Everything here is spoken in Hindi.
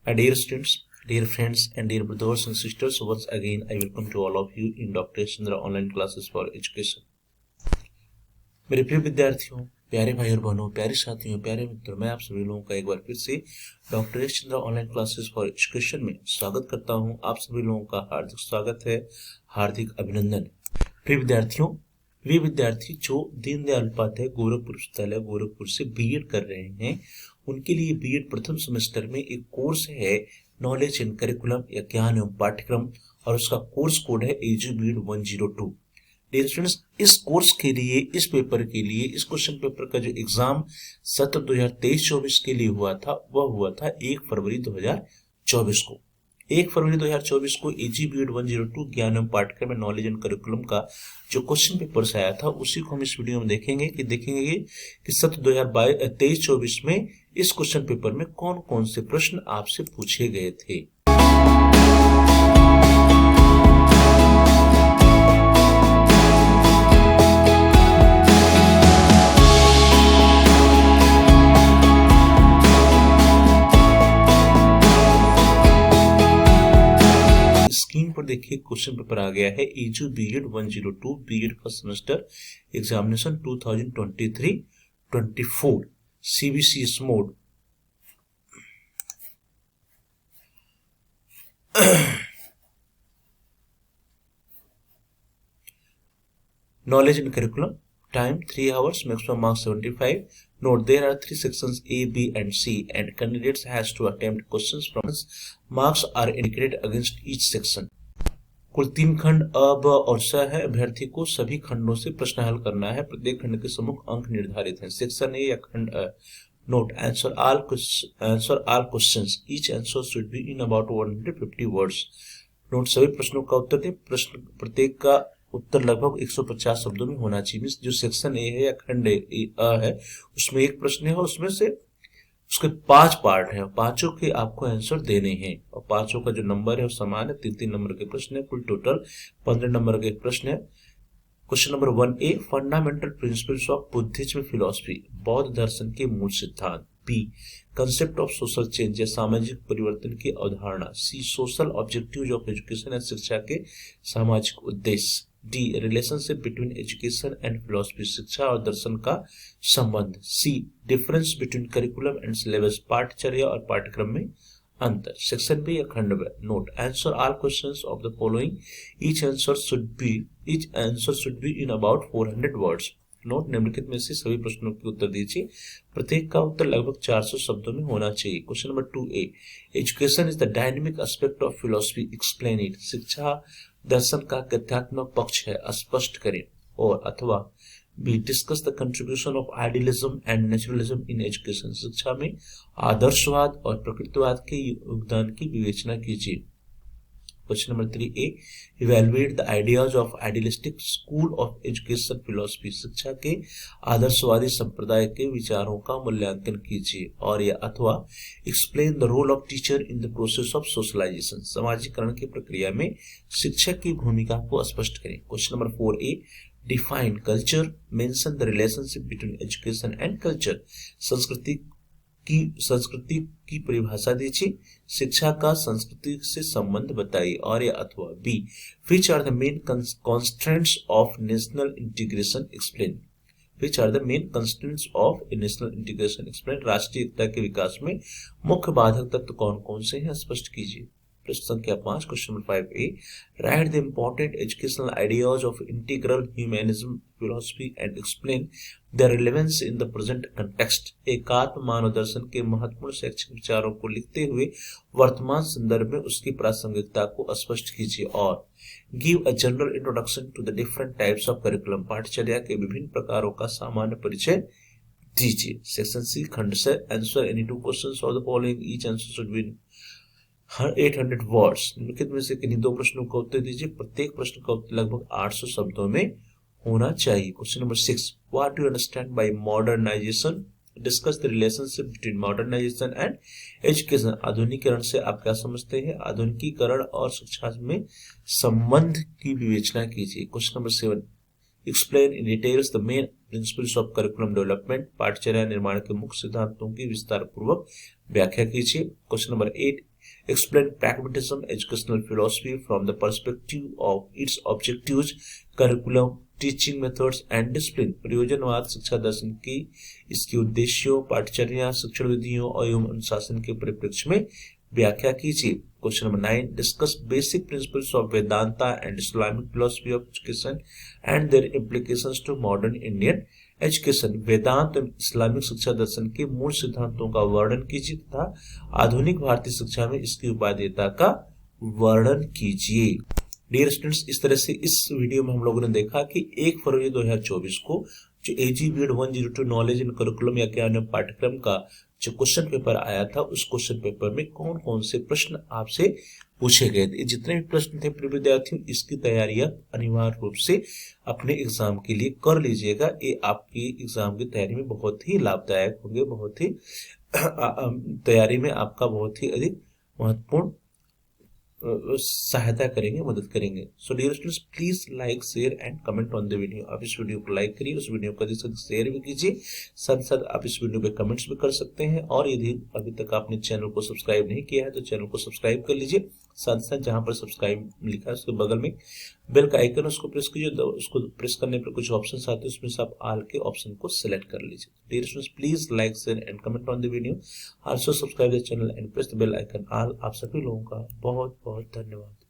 Dear students, dear friends, and dear brothers and sisters, once again I welcome to all of you in Dr. Chandra online classes for education. मेरे प्रिय विद्यार्थियों, प्यारे भाई और बहनों, प्यारे साथियों, प्यारे मित्रों, मैं आप सभी लोगों का एक बार फिर से doctor Chandra online classes for education में स्वागत करता हूं। आप सभी लोगों का हार्दिक स्वागत है, हार्दिक अभिनंदन। प्रिय विद्यार्थियों, वे विद्यार्थी जो दीनदयाल उपाध्याय गोरखपुर विश्वविद्यालय गोरखपुर से बीएड कर रहे हैं, उनके लिए बीएड प्रथम सेमेस्टर में एक कोर्स है नॉलेज इन करिकुलम या ज्ञान एवं पाठ्यक्रम, और उसका कोर्स कोड है AGBED 102। डियर स्टूडेंट्स, इस कोर्स के लिए, इस पेपर के लिए, इस क्वेश्चन पेपर का जो एग्जाम सत्र 2023-24 के लिए हुआ था, वह हुआ था 1 फरवरी 2024 को। 1 फरवरी 2024 को AGBED 102 ज्ञान एवं पाठ्यक्रम में नॉलेज एंड करिकुलम का जो क्वेश्चन पेपर आया था, उसी को हम इस वीडियो में देखेंगे कि सत्र 2023-24 में इस क्वेश्चन पेपर में कौन कौन से प्रश्न आपसे पूछे गए थे। स्क्रीन पर देखिए, क्वेश्चन पेपर आ गया है AGBED 102 BEd first semester examination 2023-24 CBCS mode. Knowledge and curriculum, time 3 hours, maximum marks 75. Note, there are 3 sections A, B and C, and candidates has to attempt questions from marks are indicated against each section. कुल 3 खंड अ, ब और स है। अभ्यर्थी को सभी खंडों से प्रश्न हल करना है। प्रत्येक खंड के सम्मुख अंक निर्धारित हैं। सेक्शन ए या खंड अ। Note, answer all questions, each answer should be in about 150 words. Note, सभी प्रश्नों का उत्तर दें। प्रश्न प्रत्येक का उत्तर लगभग 150 शब्दों में होना चाहिए। जो सेक्शन ए है या खंड अ है, उसमें एक प्रश्न है और उसमें से उसके 5 पार्ट है, पांचों के आपको आंसर देने हैं, और पांचों का जो नंबर है वो समान है। 3-3 नंबर के प्रश्न है। कुल टोटल 15 नंबर के प्रश्न है। Question number 1A, fundamental principles of Buddhism philosophy, बौद्ध दर्शन के मूल सिद्धांत। B, concept of social change या सामाजिक परिवर्तन की अवधारणा। C, social objectives of education या शिक्षा के सामाजिक उद्देश्य। D, relationship between education and philosophy, शिक्षा और दर्शन का संबंध। C, difference between curriculum and syllabus, पाठ्यचर्या और पाठ्यक्रम में अंतर। सेक्शन बी या खंड ब। Note, answer all questions of the following, each answer should be in about 400 words. Note, निम्नलिखित में से सभी प्रश्नों के उत्तर दीजिए। प्रत्येक का उत्तर लगभग 400 शब्दों में होना चाहिए। Question number 2A, education is the dynamic aspect of philosophy, explain it, शिक्षा दर्शन का कथ्यात्मक पक्ष है, स्पष्ट करें। और अथवा B, discuss the contribution of idealism and naturalism in education, शिक्षा में आदर्शवाद और प्रकृतिवाद के योगदान की विवेचना कीजिए। Question number 3A, evaluate the ideas of idealistic school of education philosophy, शिक्षा के आदर्शवादी संप्रदाय के विचारों का मूल्यांकन कीजिए। और या अथवा explain the role of teacher in the process of socialization, समाजीकरण की प्रक्रिया में शिक्षक की भूमिका को स्पष्ट करें। Question number 4A, define culture, mention the relationship between education and culture, संस्कृति की परिभाषा दीजिए, शिक्षा का संस्कृति से संबंध बताइए। और या अथवा B, which are the main constraints of national integration, explain, which are the main constraints of national integration, explain, राष्ट्रीय एकता के विकास में मुख्य बाधक तत्व कौन कौन से हैं, स्पष्ट कीजिए। प्रश्न संख्या 5, question number 5A, right the important educational ideas of integral humanism philosophy and explain the relevance in the present context, एकात्म मानव दर्शन के महत्वपूर्ण शैक्षिक विचारों को लिखते हुए वर्तमान संदर्भ में उसकी प्रासंगिकता को स्पष्ट कीजिए। और give a general introduction to the different types of curriculum, पाठ्यचर्या के विभिन्न प्रकारों का सामान्य परिचय दीजिए। सेक्शन सी, खंड से, answer any 2 questions of the following, each answer should B 800 words. निम्नलिखित में से किन्हीं 2 प्रश्नों का उत्तर दीजिए। प्रत्येक प्रश्न का उत्तर लगभग 800 शब्दों में होना चाहिए। Question number 6, what do you understand by modernization, discuss the relationship between modernization and education, आधुनिकीकरण से आप क्या समझते हैं, आधुनिकीकरण और शिक्षा में संबंध की विवेचना कीजिए। Question number 7, explain in details the main principles of curriculum development, पाठ्यचर्या निर्माण के मुख्य सिद्धांतों की विस्तार पूर्वक व्याख्या कीजिए। Question number 8, explain pragmatism educational philosophy from the perspective of its objectives, curriculum, teaching methods and discipline. प्रयोजनवाद शिक्षा दर्शन की इसके उद्देश्यों, पाठ्यचर्या, शिक्षण विधियों एवं अनुशासन के परिप्रेक्ष्य में व्याख्या कीजिए। Question number 9, discuss basic principles of Vedanta and Islamic philosophy of education and their implications to modern Indian education. Vedanta एवं इस्लामिक शिक्षा दर्शन के मूल सिद्धांतों का वर्णन कीजिए तथा आधुनिक भारतीय शिक्षा में इसकी उपादेयता का वर्णन कीजिए। डियर स्टूडेंट्स, इस तरह से इस वीडियो में हम लोगों ने देखा कि 1 फरवरी 2024 को जो AG BED 102 knowledge in curriculum या ज्ञान पाठ्यक्रम का जो क्वेश्चन पेपर आया था, उस क्वेश्चन पेपर में कौन कौन से प्रश्न आपसे पूछे गए थे। जितने भी प्रश्न थे प्रिय विद्यार्थियों, इसकी तैयारी आप अनिवार्य रूप से अपने एग्जाम के लिए कर लीजिएगा। ये आपकी एग्जाम की तैयारी में बहुत ही लाभदायक होंगे, बहुत ही तैयारी में आपका बहुत ही अधिक महत्वपूर्ण सहायता करेंगे, मदद करेंगे। So dear students, please like, share and comment on the video. आप इस वीडियो को लाइक करिए, उस वीडियो को अधिक से अधिक शेयर भी कीजिए, साथ साथ आप इस वीडियो पे कमेंट्स भी कर सकते हैं। और यदि अभी तक आपने चैनल को सब्सक्राइब नहीं किया है तो चैनल को सब्सक्राइब कर लीजिए। साथ साथ जहां पर सब्सक्राइब लिखा है उसके बगल में बेल का आइकन उसको प्रेस कीजिए। उसको प्रेस करने पर कुछ ऑप्शन आते हैं, उसमें से आप ऑल के ऑप्शन को सिलेक्ट कर लीजिए। Dear students, please like, share and comment on the video. Also subscribe the channel and press the bell icon all. आप सभी लोगों का बहुत बहुत धन्यवाद।